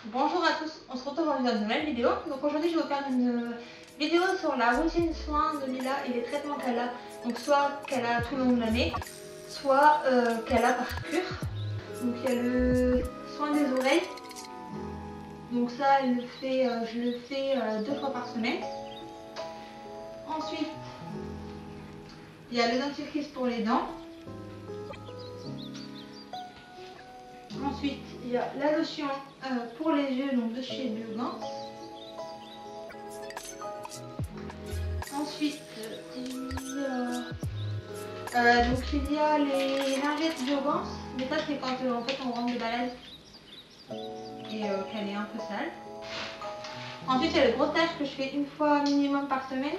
Bonjour à tous, on se retrouve dans une nouvelle vidéo. Donc aujourd'hui je vais vous faire une vidéo sur la routine soins de Mila et les traitements qu'elle a. Donc soit qu'elle a tout le long de l'année, soit qu'elle a par cure. Donc il y a le soin des oreilles. Donc ça je le fais 2 fois par semaine. Ensuite il y a le dentifrice pour les dents. Ensuite, il y a la lotion pour les yeux, donc de chez Biogans. Ensuite, il y a les lingettes Biogans, mais ça c'est quand en fait on rentre de balade et qu'elle est un peu sale. Ensuite, il y a le brossage que je fais une fois minimum par semaine.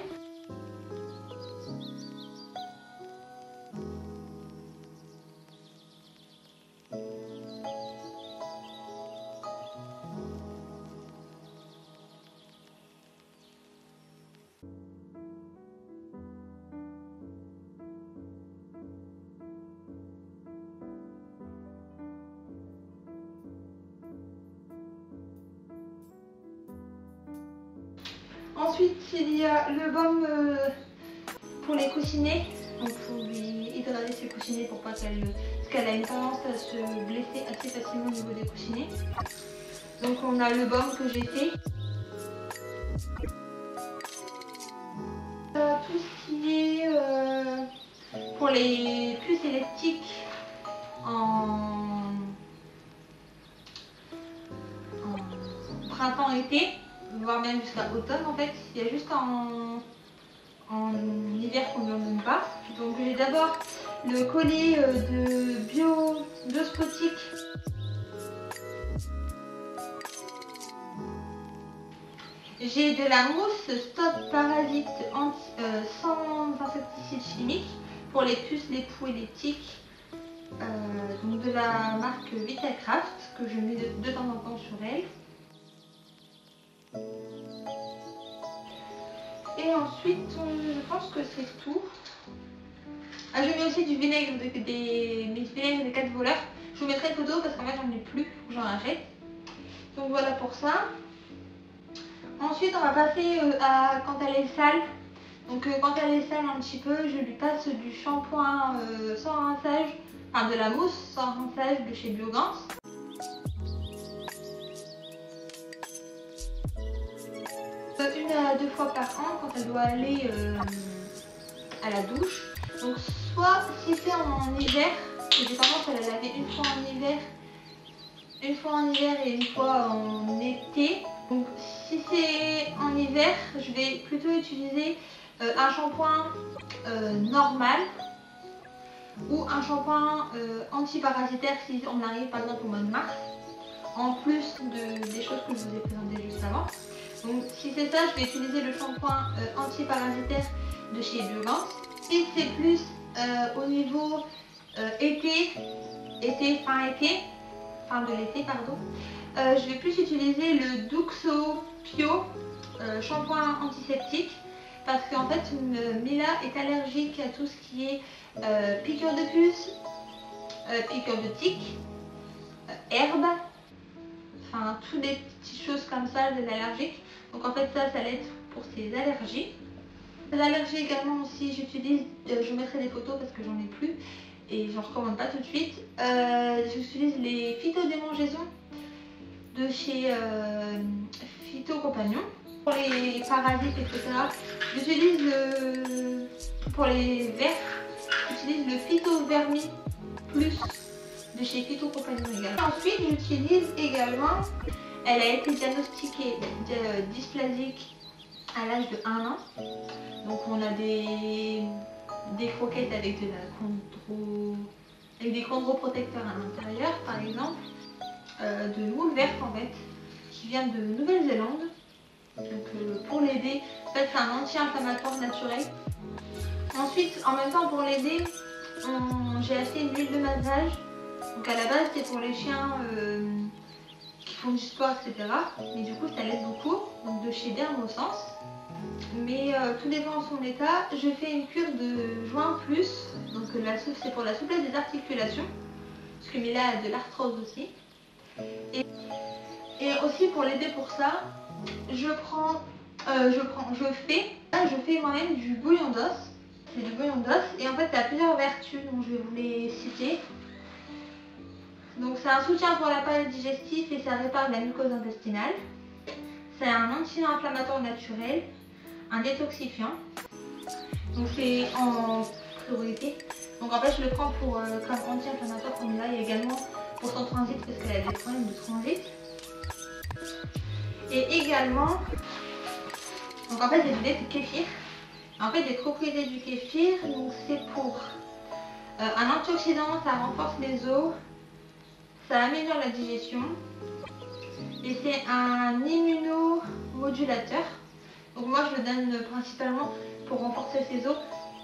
Ensuite, il y a le baume pour les coussinets, donc pour lui hydrater ses coussinets pour pas parce qu'elle a une tendance à se blesser assez facilement au niveau des coussinets. Donc on a le baume que j'ai fait. Tout ce qui est pour les puces élastiques en printemps-été, voire même jusqu'à automne en fait. Il y a juste en hiver qu'on ne le donne pas. Donc j'ai d'abord le collier de Biospotique. J'ai de la mousse Stop Parasite sans insecticide chimique pour les puces, les poux et les tiques. Donc de la marque Vitacraft que je mets de temps en temps sur elle. Et ensuite, je pense que c'est tout. Ah, je mets aussi du vinaigre, mes vinaigres des 4 voleurs. Je vous mettrai une photo parce qu'en fait j'en ai plus, faut que j'en achète. Donc voilà pour ça. Ensuite, on va passer à quand elle est sale. Donc quand elle est sale un petit peu, je lui passe du shampoing sans rinçage, enfin de la mousse sans rinçage de chez Biogans. Une à 2 fois par an quand elle doit aller à la douche. Donc soit si c'est en hiver, j'ai tendance à la laver une fois en hiver et une fois en été. Donc si c'est en hiver, je vais plutôt utiliser un shampoing normal ou un shampoing antiparasitaire si on arrive par exemple au mois de mars, en plus des choses que je vous ai présentées juste avant. Donc si c'est ça, je vais utiliser le shampoing antiparasitaire de chez Biogans. Si c'est plus au niveau fin de l'été, pardon, je vais plus utiliser le Duxopio shampoing antiseptique parce qu'en fait Mila est allergique à tout ce qui est piqûre de puce, piqûre de tique, herbe, enfin toutes les petites choses comme ça, elle est allergique. Donc en fait ça l'aide pour ses allergies. Les allergies également aussi, j'utilise, je vous mettrai des photos parce que j'en ai plus et j'en recommande pas tout de suite. J'utilise les phytodémangeaisons de chez Phyto Compagnon. Pour les parasites, etc., j'utilise pour les vers, j'utilise le Phytovermi Plus de chez Phyto Compagnon également. Ensuite, j'utilise également, elle a été diagnostiquée dysplasique à l'âge de 1 an. Donc on a des croquettes avec des chondroprotecteurs à l'intérieur, par exemple, de l'houle verte en fait, qui vient de Nouvelle-Zélande. Donc pour l'aider, en fait c'est un anti-inflammatoire naturel. Ensuite, en même temps pour l'aider, j'ai acheté une huile de massage. Donc à la base c'était pour les chiens qui font du sport, etc. Mais du coup ça l'aide beaucoup, donc de chez Dermosens. Mais tout dépend de son état. Je fais une cure de joint plus, donc c'est pour la souplesse des articulations, parce que Mila a de l'arthrose aussi. Et Et aussi pour l'aider pour ça, je fais moi-même du bouillon d'os. C'est du bouillon d'os et en fait ça a plusieurs vertus, donc je vais vous les citer. Donc c'est un soutien pour l'apparaît digestif et ça répare la mucose intestinale. C'est un anti-inflammatoire naturel, un détoxifiant. Donc c'est en priorité. Donc en fait je le prends pour comme anti-inflammatoire comme là et également pour son transit parce qu'elle a des problèmes de transit. Et également, donc en fait j'ai donné du kéfir. En fait les propriétés du kéfir, donc c'est pour un antioxydant, ça renforce les os, ça améliore la digestion et c'est un immunomodulateur. Donc moi je le donne principalement pour renforcer ses os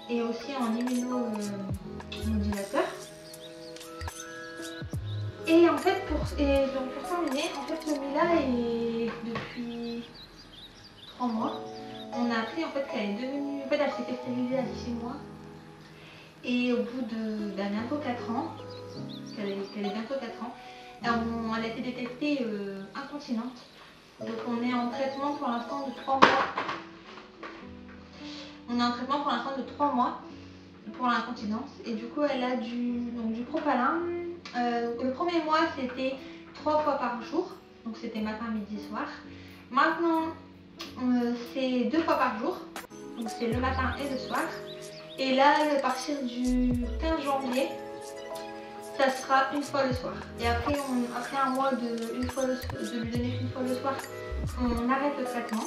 et aussi en immunomodulateur. Et en fait pour terminer, en fait le Mila est depuis 3 mois. On a appris en fait qu'elle est devenue, en fait elle s'était stérilisée à 6 mois. Et au bout de bientôt 4 ans, qu'elle est bientôt 4 ans, elle a été détectée incontinente. Donc on est en traitement pour l'instant de 3 mois. On est en traitement pour l'instant de 3 mois pour l'incontinence. Et du coup elle a du propalin. Le premier mois c'était 3 fois par jour. Donc c'était matin, midi, soir. Maintenant c'est 2 fois par jour. Donc c'est le matin et le soir. Et là, à partir du 15 janvier, ça sera une fois le soir. Et après, après un mois de lui donner une fois le soir, on arrête le traitement.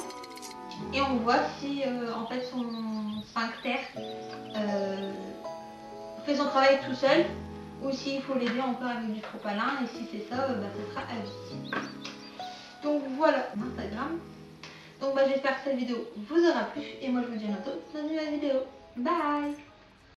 Et on voit si en fait son sphincter fait son travail tout seul ou s'il faut l'aider encore avec du propalin. Et si c'est ça, ça sera à vie. Donc voilà, Instagram. Donc j'espère que cette vidéo vous aura plu. Et moi je vous dis à bientôt dans une nouvelle vidéo. Bye!